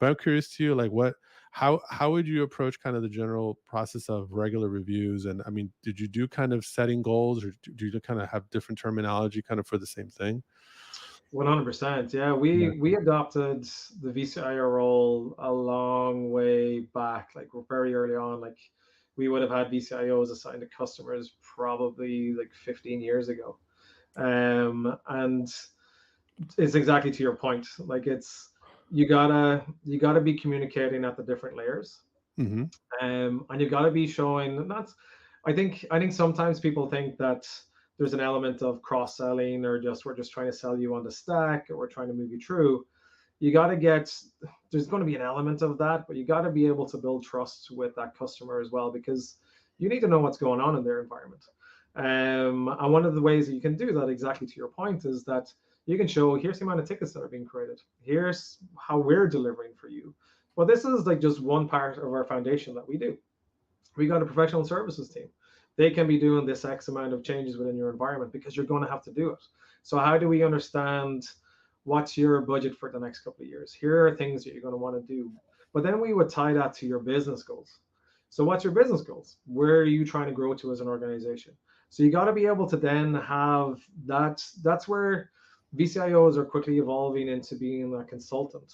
But I'm curious to you, like how would you approach kind of the general process of regular reviews? And I mean, did you do kind of setting goals, or do you kind of have different terminology kind of for the same thing? 100%. Yeah, Yeah. we adopted the VCIO role a long way back. Like we're very early on. Like we would have had VCIOs assigned to customers probably like 15 years ago. And it's exactly to your point. Like it's you gotta be communicating at the different layers, Hmm. and you gotta be showing. And that's I think sometimes people think that there's an element of cross selling or just we're just trying to sell you on the stack or we're trying to move you through. You got to get There's going to be an element of that, but you got to be able to build trust with that customer as well because you need to know what's going on in their environment. And one of the ways that you can do that, exactly to your point, is that you can show here's the amount of tickets that are being created, here's how we're delivering for you. But this is like just one part of our foundation that we do. We got a professional services team. They can be doing this X amount of changes within your environment because you're going to have to do it. So how do we understand what's your budget for the next couple of years? Here are things that you're going to want to do. But then we would tie that to your business goals. So what's your business goals? Where are you trying to grow to as an organization? So you got to be able to then have that. That's where VCIOs are quickly evolving into being a consultant,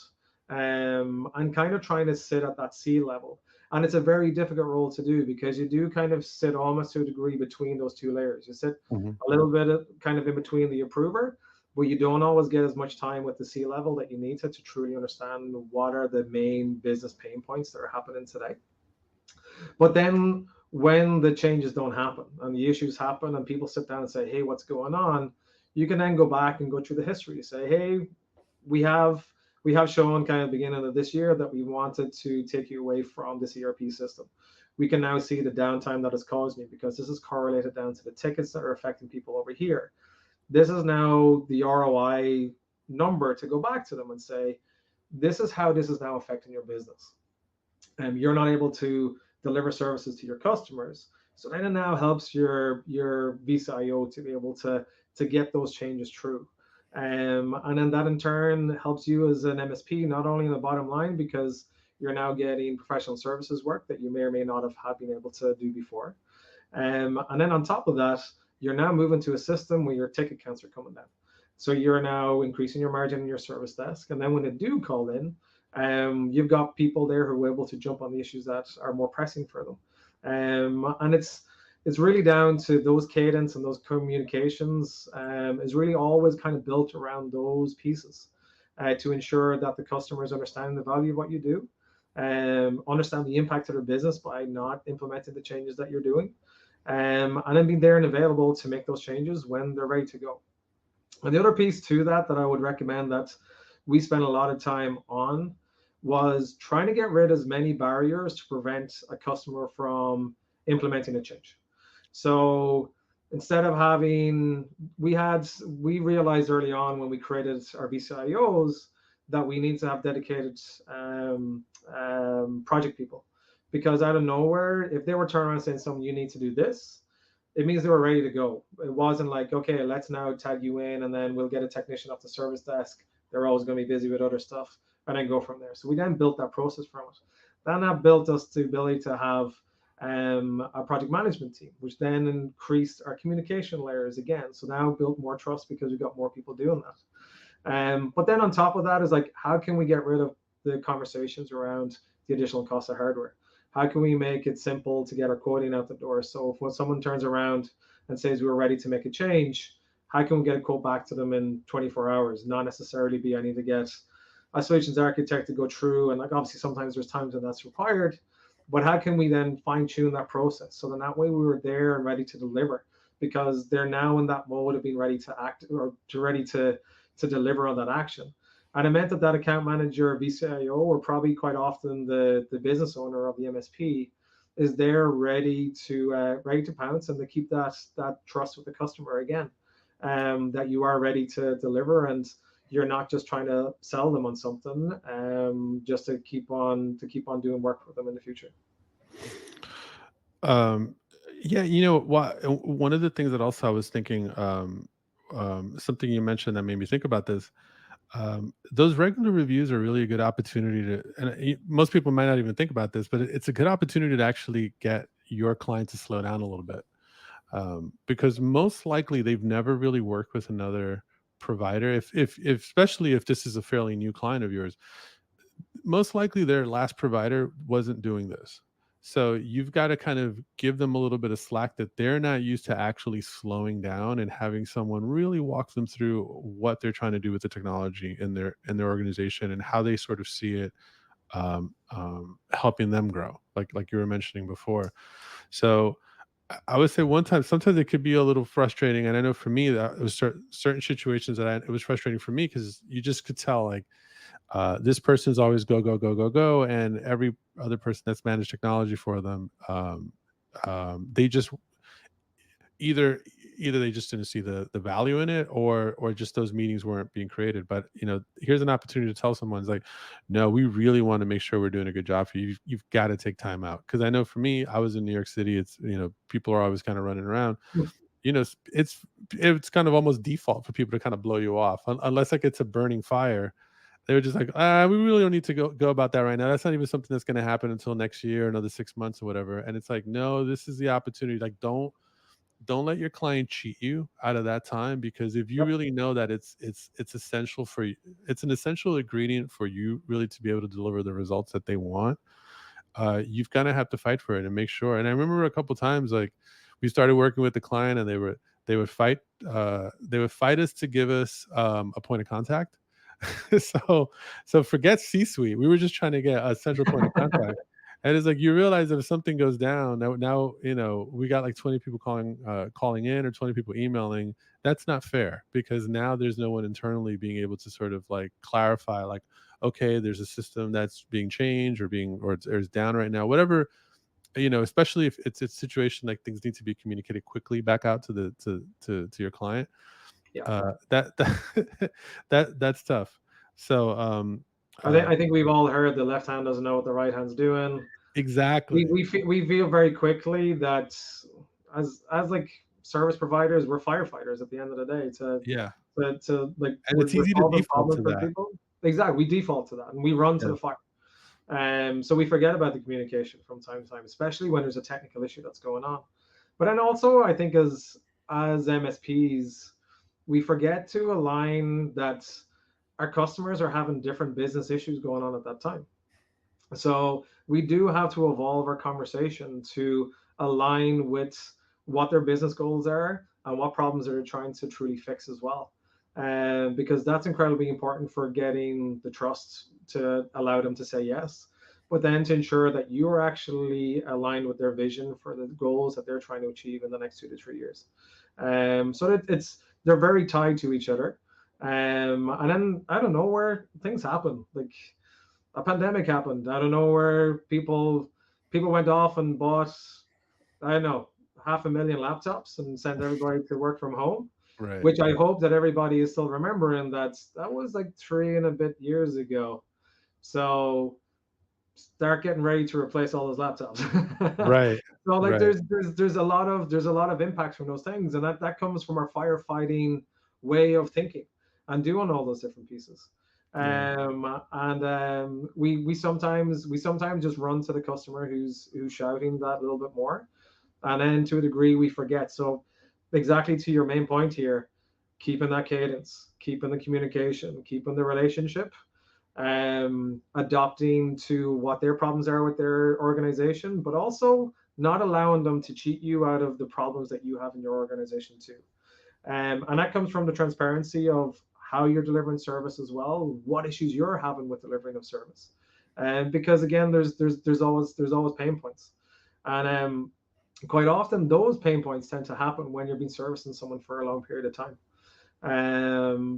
and kind of trying to sit at that C level. And it's a very difficult role to do because you do kind of sit almost to a degree between those two layers. You sit Hmm. a little bit kind of in between the approver, but you don't always get as much time with the C level that you need to truly understand what are the main business pain points that are happening today. But then when the changes don't happen and the issues happen and people sit down and say, hey, what's going on? You can then go back and go through the history. Say, hey, we have we have shown kind of beginning of this year that we wanted to take you away from this ERP system. We can now see the downtime that is causing you because this is correlated down to the tickets that are affecting people over here. This is now the ROI number to go back to them and say, this is how this is now affecting your business. You're not able to deliver services to your customers. So then it now helps your VCIO to be able to get those changes through. And then that in turn helps you as an MSP, not only in the bottom line, because you're now getting professional services work that you may or may not have been able to do before. And then on top of that, you're now moving to a system where your ticket counts are coming down. So you're now increasing your margin in your service desk. And then when they do call in, you've got people there who are able to jump on the issues that are more pressing for them. And it's really down to those cadence and those communications is really always kind of built around those pieces to ensure that the customers understand the value of what you do, understand the impact of their business by not implementing the changes that you're doing, and then being there and available to make those changes when they're ready to go. And the other piece to that I would recommend that we spent a lot of time on was trying to get rid of as many barriers to prevent a customer from implementing a change. So instead of having, we realized early on when we created our VCIOs that we need to have dedicated project people, because out of nowhere, if they were turning around saying something, you need to do this, it means they were ready to go. It wasn't like, okay, let's now tag you in and then we'll get a technician off the service desk. They're always going to be busy with other stuff and then go from there. So we then built that process from it. Then that built us the ability to have a project management team, which then increased our communication layers again. So now built more trust because we got more people doing that. But then on top of that is like, how can we get rid of the conversations around the additional cost of hardware? How can we make it simple to get our quoting out the door? So if when someone turns around and says we're ready to make a change, how can we get a quote back to them in 24 hours? Not necessarily be I need to get a solutions architect to go through, and like obviously sometimes there's times when that's required, but how can we then fine tune that process so then that way we were there and ready to deliver, because they're now in that mode of being ready to act or to ready to deliver on that action. And it meant that that account manager, VCIO, or probably quite often the business owner of the MSP, is there ready to pounce and to keep that trust with the customer again, that you are ready to deliver and you're not just trying to sell them on something, just to keep on doing work for them in the future. Um, yeah, one of the things that also I was thinking, something you mentioned that made me think about this. Those regular reviews are really a good opportunity to, and most people might not even think about this, but it's a good opportunity to actually get your client to slow down a little bit, because most likely they've never really worked with another provider. If especially if this is a fairly new client of yours, most likely their last provider wasn't doing this. So you've got to kind of give them a little bit of slack that they're not used to actually slowing down and having someone really walk them through what they're trying to do with the technology in their organization and how they sort of see it, helping them grow, like you were mentioning before. So I would say one time, sometimes it could be a little frustrating, and I know for me that it was certain situations that it was frustrating for me because you just could tell like, this person's always go go go go go, and every other person that's managed technology for them, they just either either they just didn't see the value in it, or just those meetings weren't being created. But here's an opportunity to tell someone, it's like, no, we really want to make sure we're doing a good job for you. You've got to take time out, because I know for me, I was in New York City. It's, people are always kind of running around. It's kind of almost default for people to kind of blow you off, unless like it's a burning fire. They were just like, we really don't need to go about that right now. That's not even something that's going to happen until next year, another 6 months or whatever. And it's like, no, this is the opportunity. Like, don't let your client cheat you out of that time, because if you Yep. really know that it's essential for you, it's an essential ingredient for you really to be able to deliver the results that they want. You've kind of have to fight for it and make sure. And I remember a couple times, like, we started working with the client, and they would fight us to give us, a point of contact. so so forget C-suite. We were just trying to get a central point of contact. And it's like, you realize if something goes down, now we got like 20 people calling in, or 20 people emailing. That's not fair, because now there's no one internally being able to sort of like clarify, like, okay, there's a system that's being changed, or it's down right now, whatever. Especially if it's a situation like things need to be communicated quickly back out to your client. Yeah. That that's tough. So, I think we've all heard the left hand doesn't know what the right hand's doing. exactly. We feel very quickly that as like service providers, we're firefighters at the end of the day Yeah, to like and it's we're easy to solving default problems to for that. people. Exactly, we default to that and we run to Yeah. the fire. So we forget about the communication from time to time, especially when there's a technical issue that's going on. But then also, I think as MSPs, we forget to align that our customers are having different business issues going on at that time. So we do have to evolve our conversation to align with what their business goals are and what problems they're trying to truly fix as well. Because that's incredibly important for getting the trust to allow them to say yes, but then to ensure that you are actually aligned with their vision for the goals that they're trying to achieve in the next 2 to 3 years. So that they're very tied to each other. And then I don't know where things happen. Like a pandemic happened. I don't know where people went off and bought, I don't know, 500,000 laptops and sent everybody to work from home, Right. which I hope that everybody is still remembering that was like 3 and a bit years ago. So start getting ready to replace all those laptops. Right. So like Right. there's a lot of impacts from those things, and that comes from our firefighting way of thinking and doing all those different pieces. Yeah. And we sometimes just run to the customer who's shouting that little bit more, and then to a degree we forget. So exactly to your main point here, keeping that cadence, keeping the communication, keeping the relationship, adopting to what their problems are with their organization, but also not allowing them to cheat you out of the problems that you have in your organization too. And that comes from the transparency of how you're delivering service as well, what issues you're having with delivering of service. And because again, there's always pain points, and quite often those pain points tend to happen when you're being servicing someone for a long period of time,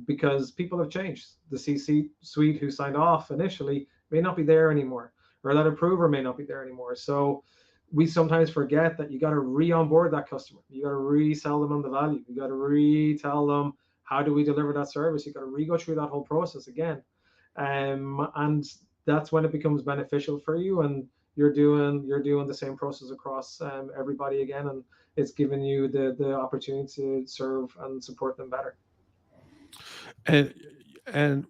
because people have changed. The CC suite who signed off initially may not be there anymore, or that approver may not be there anymore. So we sometimes forget that you got to re-onboard that customer. You got to resell them on the value. You got to retell them how do we deliver that service. You got to re-go through that whole process again, and that's when it becomes beneficial for you, and you're doing the same process across everybody again, and it's giving you the opportunity to serve and support them better. And and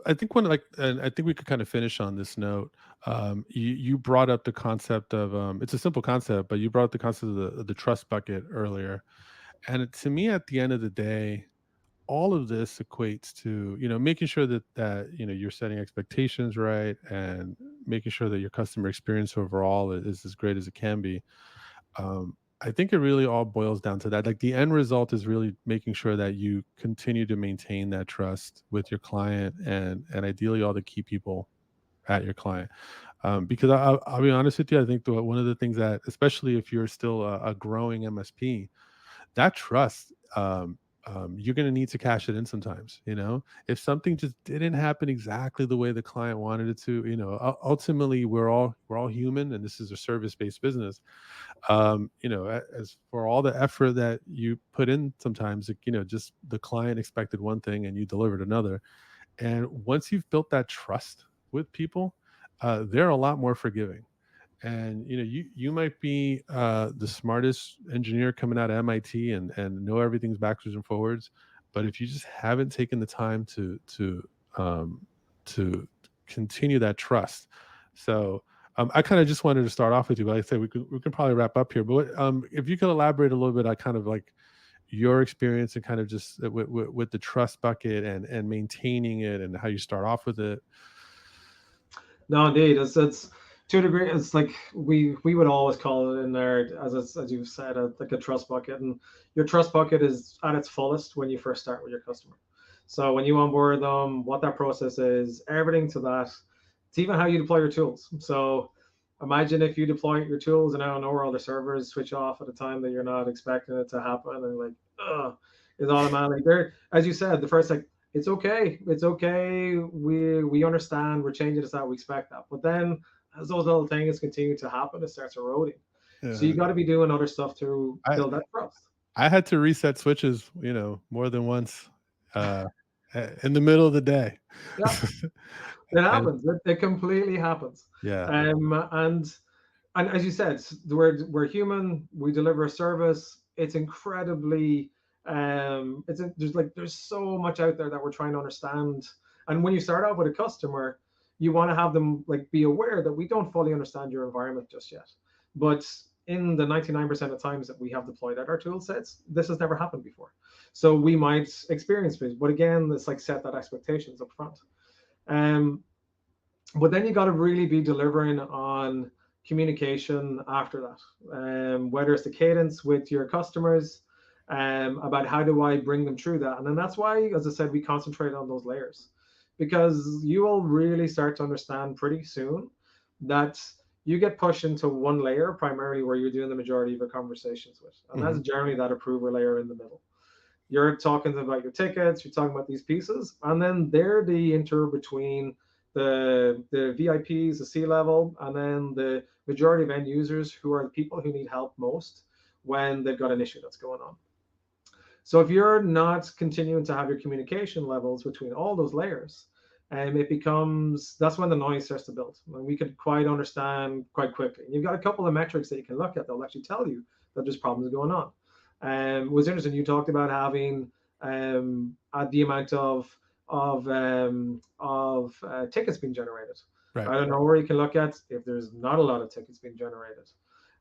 I think one, like, and I think we could kind of finish on this note. You brought up the concept of, it's a simple concept, but you brought up the concept of the trust bucket earlier. And to me, at the end of the day, all of this equates to, making sure that you're setting expectations right, and making sure that your customer experience overall is as great as it can be. I think it really all boils down to that. Like, the end result is really making sure that you continue to maintain that trust with your client, and ideally all the key people at your client. Because I'll be honest with you, I think one of the things that, especially if you're still a growing MSP, that trust, you're going to need to cash it in sometimes. If something just didn't happen exactly the way the client wanted it to, ultimately we're all human, and this is a service based business. As for all the effort that you put in, sometimes, like, just the client expected one thing and you delivered another. And once you've built that trust with people, they're a lot more forgiving. And you might be the smartest engineer coming out of MIT, and know everything's backwards and forwards, but if you just haven't taken the time um, to continue that trust. So, I kind of just wanted to start off with you, but like I said, we can probably wrap up here. But if you could elaborate a little bit on kind of like your experience, and kind of just with the trust bucket, and maintaining it, and how you start off with it. No, indeed, it's to a degree. It's like we would always call it in there, as you've said, like a trust bucket, and your trust bucket is at its fullest when you first start with your customer. So when you onboard them, what that process is, everything to that, it's even how you deploy your tools. So imagine if you deploy your tools and I don't know where all the servers switch off at a time that you're not expecting it to happen, and like, it's automatic. There, as you said, the first, like, it's okay. We understand. We're changing this out. We expect that. But then, as those little things continue to happen, it starts eroding. So you uh, got to be doing other stuff to I, build that trust. I had to reset switches, more than once, uh, in the middle of the day. Yeah, it And happens. It completely happens. yeah, And as you said, we're human. We deliver a service. It's incredibly there's so much out there that we're trying to understand. And when you start out with a customer, you want to have them like be aware that we don't fully understand your environment just yet. But in the 99% of times that we have deployed out our tool sets, this has never happened before. So we might experience this, but again, it's like set that expectations up front. Um, but then you got to really be delivering on communication after that, whether it's the cadence with your customers, about how do I bring them through that. And then that's why, as I said, we concentrate on those layers, because you will really start to understand pretty soon that you get pushed into one layer primarily where you're doing the majority of your conversations with, and that's hmm generally that approver layer in the middle. You're talking about your tickets, you're talking about these pieces, and then they're the inter between the VIPs, the C level, and then the majority of end users who are the people who need help most when they've got an issue that's going on. So if you're not continuing to have your communication levels between all those layers, it becomes, that's when the noise starts to build. And we could quite understand quite quickly. And you've got a couple of metrics that you can look at that'll actually tell you that there's problems going on. It was interesting. You talked about having the amount of tickets being generated. right. I don't know where you can look at if there's not a lot of tickets being generated,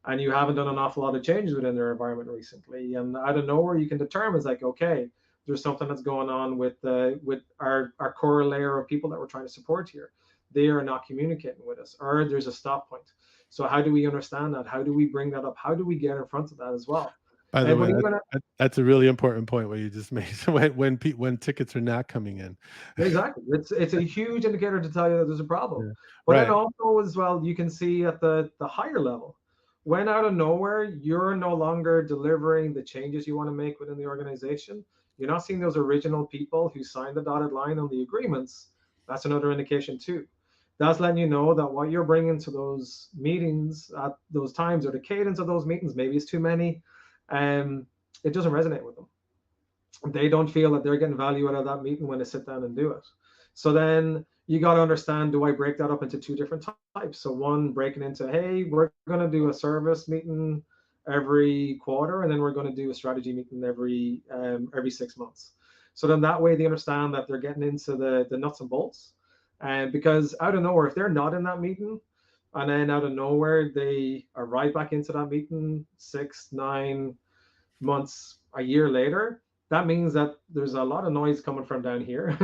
and you haven't done an awful lot of changes within their environment recently. And out of nowhere, you can determine it's like, okay, there's something that's going on with our core layer of people that we're trying to support here. They are not communicating with us, or there's a stop point. So how do we understand that? How do we bring that up? How do we get in front of that as well? By the way, But even that's a really important point what you just made. When tickets are not coming in. exactly, it's a huge indicator to tell you that there's a problem. Yeah. But then Right. also as well, you can see at the higher level, when out of nowhere you're no longer delivering the changes you want to make within the organization. You're not seeing those original people who signed the dotted line on the agreements. That's another indication too. That's letting you know that what you're bringing to those meetings at those times, or the cadence of those meetings, maybe it's too many, and it doesn't resonate with them. They don't feel that they're getting value out of that meeting when they sit down and do it. So then you got to understand, do I break that up into two different types? So one, breaking into, hey, we're going to do a service meeting every quarter, and then we're going to do a strategy meeting every 6 months. So then that way they understand that they're getting into the nuts and bolts. And because out of nowhere, if they're not in that meeting, and then out of nowhere they are right back into that meeting 6, 9 months, a year later, that means that there's a lot of noise coming from down here.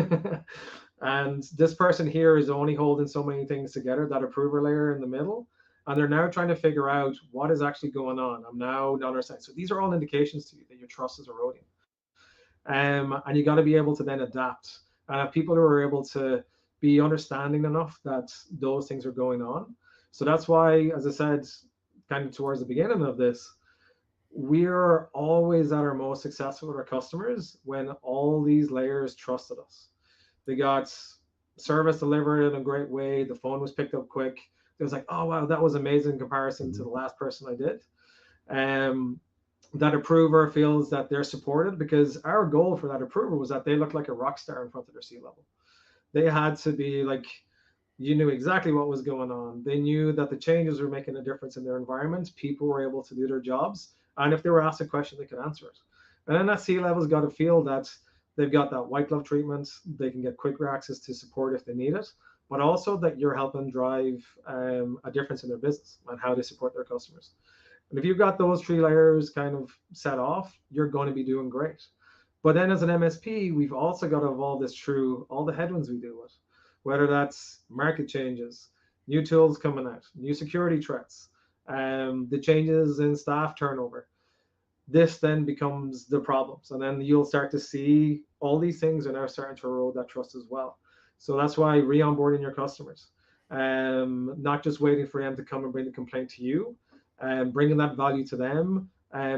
And this person here is only holding so many things together, that approver layer in the middle. And they're now trying to figure out what is actually going on. I'm now not understanding. So these are all indications to you that your trust is eroding. And you got to be able to then adapt. And have people who are able to be understanding enough that those things are going on. So that's why, as I said, kind of towards the beginning of this, we're always at our most successful with our customers when all these layers trusted us. They got service delivered in a great way. The phone was picked up quick. It was like, oh wow, that was amazing in comparison to the last person I did. Um, that approver feels that they're supported, because our goal for that approver was that they looked like a rock star in front of their C-level. They had to be like, you knew exactly what was going on. They knew that the changes were making a difference in their environment. People were able to do their jobs. And if they were asked a question, they could answer it. And then that C-level's got to feel that they've got that white glove treatment. They can get quicker access to support if they need it, but also that you're helping drive a difference in their business and how they support their customers. And if you've got those three layers kind of set off, you're going to be doing great. But then as an MSP, we've also got to evolve this through all the headwinds we deal with, whether that's market changes, new tools coming out, new security threats, the changes in staff turnover. This then becomes the problems. And then you'll start to see all these things are now starting to erode that trust as well. So that's why re-onboarding your customers, not just waiting for them to come and bring the complaint to you, and bringing that value to them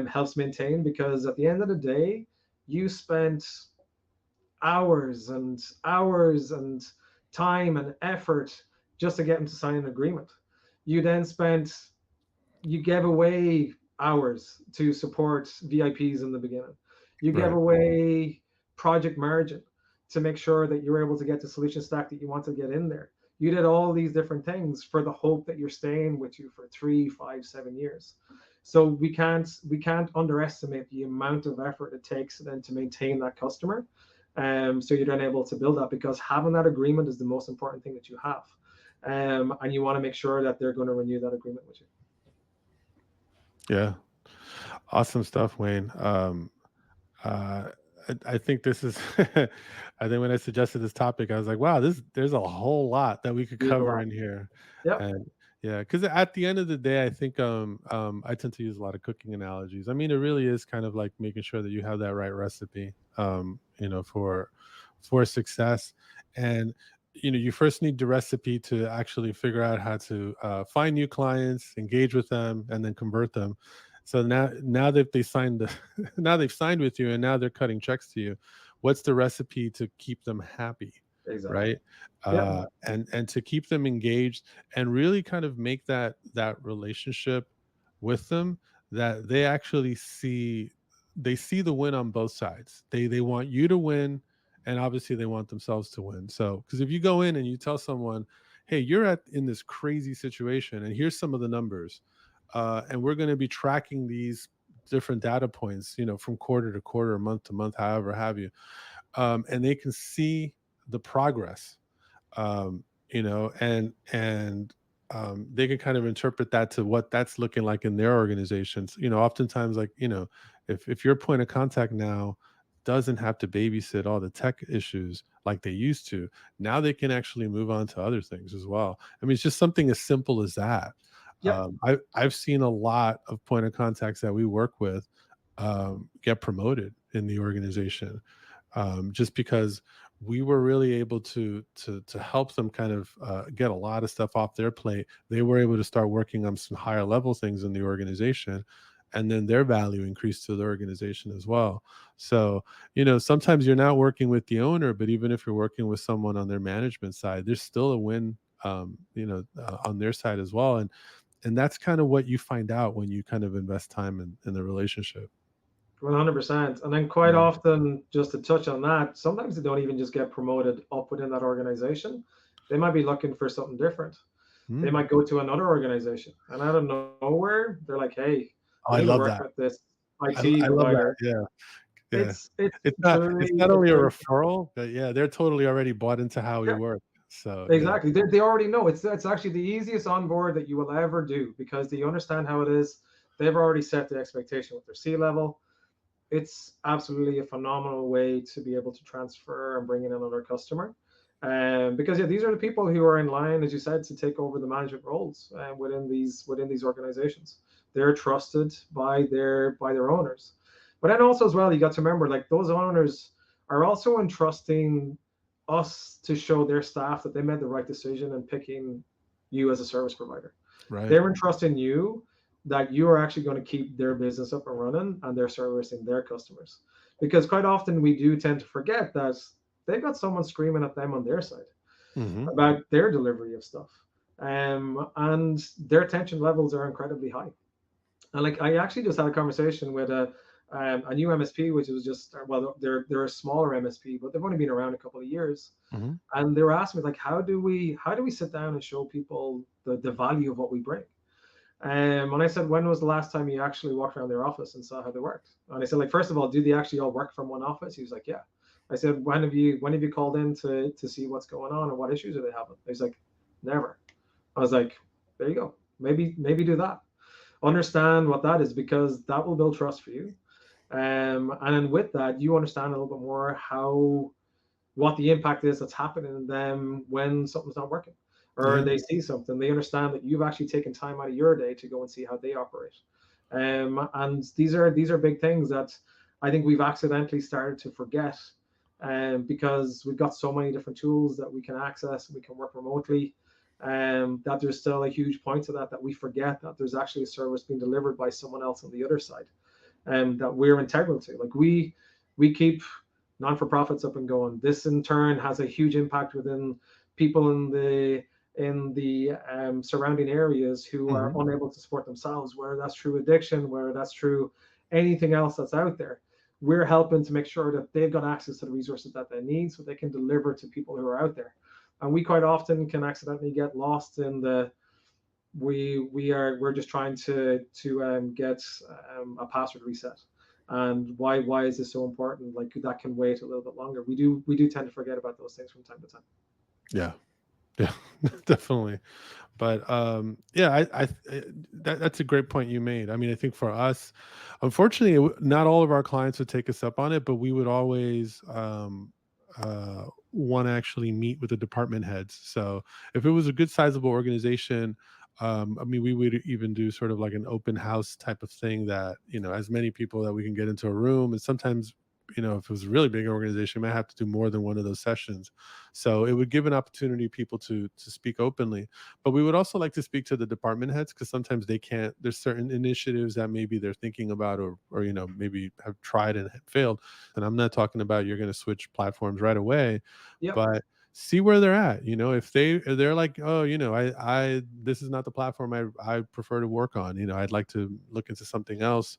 helps maintain, because at the end of the day, you spent hours and hours and time and effort just to get them to sign an agreement. You then spent, you gave away hours to support VIPs in the beginning. You gave Right. away project margin to make sure that you're able to get the solution stack that you want to get in there. You did all these different things for the hope that you're staying with you for 3, 5, 7 years. So we can't underestimate the amount of effort it takes then to maintain that customer. So you're then able to build that, because having that agreement is the most important thing that you have. And you want to make sure that they're going to renew that agreement with you. Yeah. Awesome stuff, Wayne. Uh, I think this is, I think when I suggested this topic, I was like, wow, there's a whole lot that we could Huge a cover lot. in here. Yep. And yeah, because at the end of the day, I think I tend to use a lot of cooking analogies. I mean, it really is kind of like making sure that you have that right recipe, for success. And you first need the recipe to actually figure out how to find new clients, engage with them, and then convert them. So now that they signed now they've signed with you, and now they're cutting checks to you. What's the recipe to keep them happy, Exactly. right? Yep. And to keep them engaged, and really kind of make that relationship with them, that they actually see the win on both sides. They want you to win, and obviously they want themselves to win. So because if you go in and you tell someone, hey, you're in this crazy situation, and here's some of the numbers, and we're going to be tracking these different data points, from quarter to quarter, month to month, however have you, and they can see the progress, and they can kind of interpret that to what that's looking like in their organizations. Oftentimes, like, if your point of contact now doesn't have to babysit all the tech issues like they used to, now they can actually move on to other things as well. I mean, it's just something as simple as that. Yep. I've seen a lot of point of contacts that we work with get promoted in the organization, just because we were really able to help them kind of get a lot of stuff off their plate. They were able to start working on some higher level things in the organization, and then their value increased to the organization as well. So, sometimes you're not working with the owner, but even if you're working with someone on their management side, there's still a win, on their side as well. And that's kind of what you find out when you kind of invest time in the relationship. 100%. And then quite Mm. often, just to touch on that, sometimes they don't even just get promoted up within that organization. They might be looking for something different. They Mm. might go to another organization, and out of nowhere, they're like, hey, Oh, we I need to love work that. with this I IT love that. provider. Yeah. Yeah. it's It's very not it's only a very referral, but yeah, they're totally already bought into how we yeah, work. So, yeah. exactly. They already know it's actually the easiest onboard that you will ever do because they understand how it is. They've already set the expectation with their C level. It's absolutely a phenomenal way to be able to transfer and bring in another customer. Because yeah, these are the people who are in line, as you said, to take over the management roles within these organizations. They're trusted by their owners. But then also as well, you got to remember like those owners are also entrusting us to show their staff that they made the right decision in picking you as a service provider. Right. They're entrusting you that you are actually going to keep their business up and running and they're servicing their customers. Because quite often we do tend to forget that they've got someone screaming at them on their side Mhm. about their delivery of stuff. And their tension levels are incredibly high. And like I actually just had a conversation with a new MSP, which was just well, they're a smaller MSP, but they've only been around a couple of years. Mhm. And they were asking me like, how do we sit down and show people the value of what we bring? And I said, when was the last time you actually walked around their office and saw how they worked? And I said, like, first of all, do they actually all work from one office? He was like, yeah. I said, when have you called in to see what's going on and what issues are they having? He's like, never. I was like, there you go. Maybe do that. Understand what that is because that will build trust for you. And then with that, you understand a little bit more how what the impact is that's happening in them when something's not working or Yeah. they see something. They understand that you've actually taken time out of your day to go and see how they operate. And these are big things that I think we've accidentally started to forget, because we've got so many different tools that we can access, we can work remotely, that there's still a huge point to that we forget that there's actually a service being delivered by someone else on the other side, and that we're integral to. Like we keep non-for-profits up and going. This in turn has a huge impact within people in the surrounding areas who are Mhm. unable to support themselves, whether that's through addiction, whether that's through anything else that's out there. We're helping to make sure that they've got access to the resources that they need so they can deliver to people who are out there. And we quite often can accidentally get lost in the we're just trying to get a password reset. And why is this so important? Like that can wait a little bit longer. We do tend to forget about those things from time to time. Yeah. Yeah. Definitely. But yeah, that's a great point you made. I mean, I think for us, unfortunately, not all of our clients would take us up on it, but we would always want to actually meet with the department heads. So if it was a good sizable organization, I mean, we would even do sort of like an open house type of thing that, as many people that we can get into a room. And sometimes, if it was a really big organization, we might have to do more than one of those sessions. So it would give an opportunity people to speak openly. But we would also like to speak to the department heads because sometimes they can't. There's certain initiatives that maybe they're thinking about, or maybe have tried and have failed. And I'm not talking about you're going to switch platforms right away, Yep. but see where they're at. If they're like, oh, I this is not the platform I prefer to work on. I'd like to look into something else,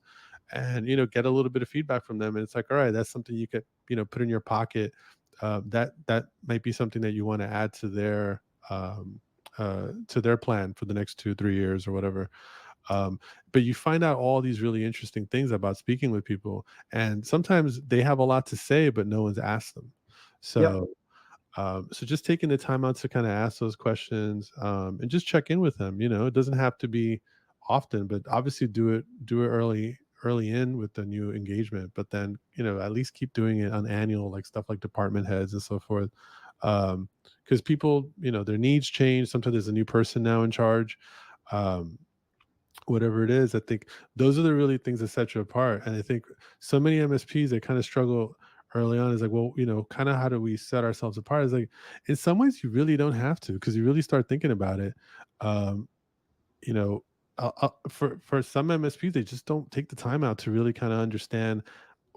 and get a little bit of feedback from them. And it's like, all right, that's something you could put in your pocket. That might be something that you want to add to their plan for the next 2-3 years or whatever. But you find out all these really interesting things about speaking with people, and sometimes they have a lot to say, but no one's asked them. Yep. So just taking the time out to kind of ask those questions, and just check in with them. It doesn't have to be often, but obviously do it early in with the new engagement. But then at least keep doing it on annual, like stuff like department heads and so forth. Because people, their needs change. Sometimes there's a new person now in charge. Um, Whatever it is, I think those are the really things that set you apart. And I think so many MSPs, they kind of struggle early on, is like, well, kind of how do we set ourselves apart? It's like, in some ways you really don't have to, because you really start thinking about it. um you know for some MSPs, they just don't take the time out to really kind of understand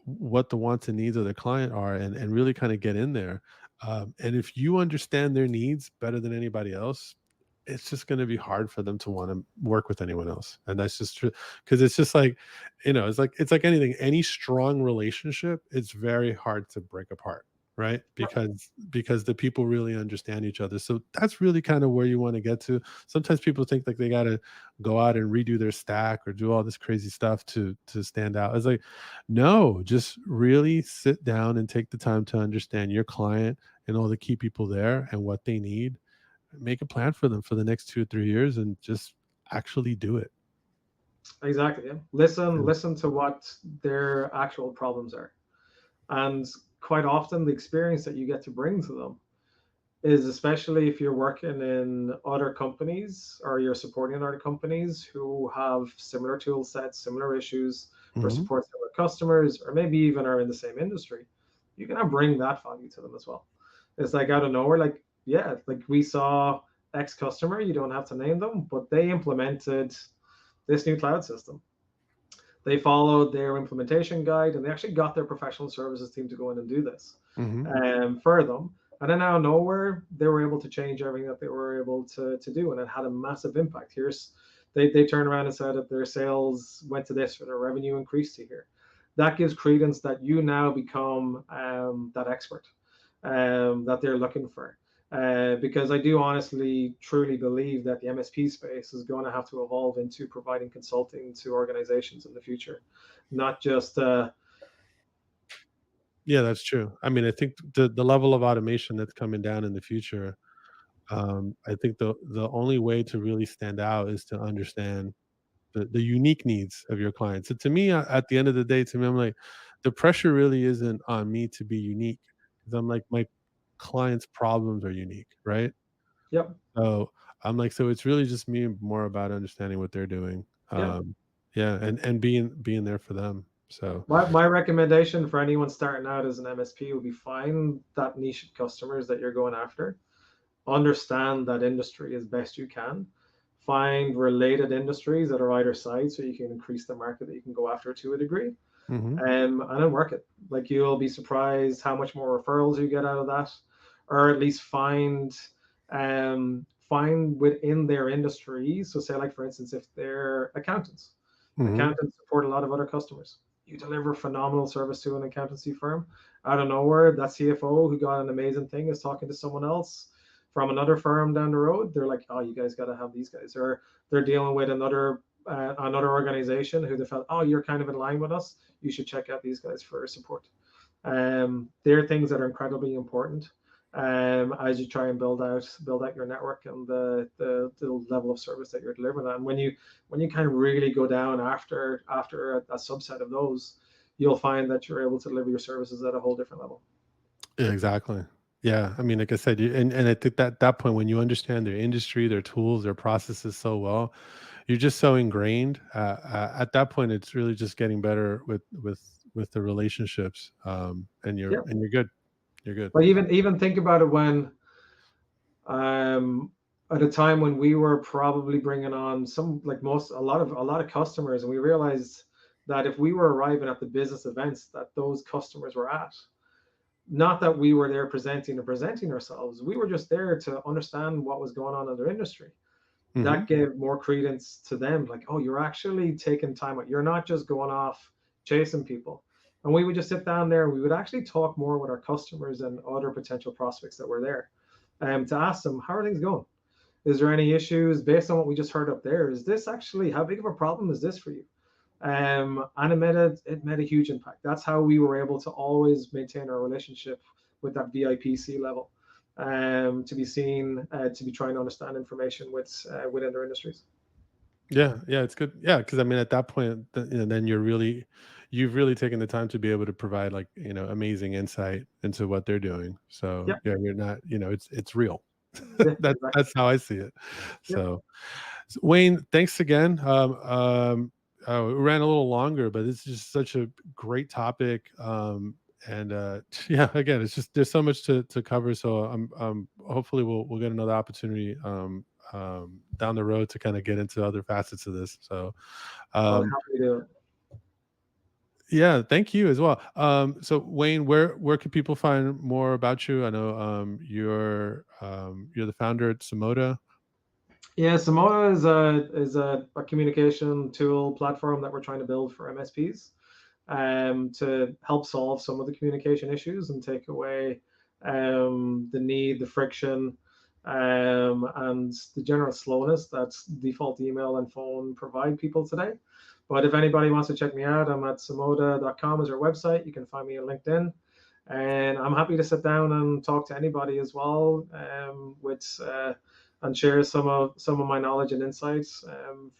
what the wants and needs of the client are, and really kind of get in there. And if you understand their needs better than anybody else, it's just going to be hard for them to want to work with anyone else. And that's just true, because it's just like, it's like anything, any strong relationship, it's very hard to break apart. right? Because the people really understand each other. So that's really kind of where you want to get to. Sometimes people think like they got to go out and redo their stack or do all this crazy stuff to stand out. It's like, no, just really sit down and take the time to understand your client and all the key people there and what they need. Make a plan for them for the next 2 or 3 years and just actually do it. Exactly. Yeah. Yeah. Listen to what their actual problems are, and quite often the experience that you get to bring to them is, especially if you're working in other companies or you're supporting other companies who have similar tool sets, similar issues, or Mhm. support similar customers, or maybe even are in the same industry, you can bring that value to them as well. It's like out of nowhere, like, yeah, like we saw X customer, you don't have to name them, but they implemented this new cloud system. They followed their implementation guide and they actually got their professional services team to go in and do this Mhm. for them. And then out of nowhere, they were able to change everything that they were able to do, and it had a massive impact. They turned around and said that their sales went to this or their revenue increased to here. That gives credence that you now become that expert that they're looking for. Because I do honestly, truly believe that the MSP space is going to have to evolve into providing consulting to organizations in the future, not just Yeah, that's true. I mean, I think the level of automation that's coming down in the future, I think the only way to really stand out is to understand the unique needs of your clients. So to me, at the end of the day, to me, I'm like, the pressure really isn't on me to be unique because I'm like my clients' problems are unique, right? yep, So I'm like, so it's really just me more about understanding what they're doing. yep. Yeah, and being there for them. So My recommendation for anyone starting out as an MSP would be find that niche customers that you're going after, understand that industry as best you can, find related industries that are either side so you can increase the market that you can go after to a degree, mhm, and then work it. Like you'll be surprised how much more referrals you get out of that, or at least find within their industry. So say like for instance, if they're accountants, mhm, accountants support a lot of other customers. You deliver phenomenal service to an accountancy firm. Out of nowhere, that CFO who got an amazing thing is talking to someone else from another firm down the road. They're like, "Oh, you guys got to have these guys." Or they're dealing with another organization who they felt, "Oh, you're kind of in line with us. You should check out these guys for support." They're things that are incredibly important as you try and build out your network and the level of service that you're delivering. And when you kind of really go down after a subset of those, you'll find that you're able to deliver your services at a whole different level. yeah, exactly. Yeah, I mean, like I said, and I think that that point when you understand their industry, their tools, their processes so well, you're just so ingrained. At that point, it's really just getting better with the relationships, Yeah. and you're good. You're good. But even think about it when um, at a time when we were probably bringing on some like most a lot of customers, and we realized that if we were arriving at the business events that those customers were at, not that we were there presenting ourselves, we were just there to understand what was going on in their industry. Hmm. That gave more credence to them, like, oh, you're actually taking time out, you're not just going off chasing people. And we would just sit down there and we would actually talk more with our customers and other potential prospects that were there, to ask them, how are things going, is there any issues based on what we just heard up there, is this actually, how big of a problem is this for you? And it made a huge impact. That's how we were able to always maintain our relationship with that VIPC level, to be seen, to be trying to understand information within their industries. Yeah, yeah, it's good. Yeah, because I mean, at that point, then you've really taken the time to be able to provide like amazing insight into what they're doing. So Yep. yeah, you're not, it's real. Yeah. Exactly. That's how I see it. Yep. So, Wayne, thanks again. We ran a little longer, but it's just such a great topic. And yeah, again, it's just there's so much to cover. So hopefully we'll get another opportunity down the road to kind of get into other facets of this. So I'll um, happily do it. yeah, thank you as well. So Wayne, where can people find more about you? I know you're the founder at Samoda. Yeah, Samoa is a communication tool platform that we're trying to build for MSPs. to help solve some of the communication issues and take away the need, the friction, and the general slowness that default email and phone provide people today. But if anybody wants to check me out, I'm at samoda.com is our website. You can find me on LinkedIn. And I'm happy to sit down and talk to anybody as well, and share some of my knowledge and insights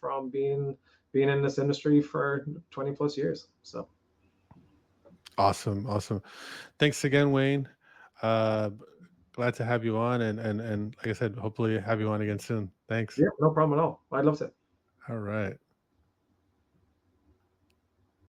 from being in this industry for 20 plus years. So Awesome, awesome. Thanks again, Wayne. Uh, Glad to have you on, and like I said, hopefully have you on again soon. Thanks. yeah, no problem at all. I'd love to. All right.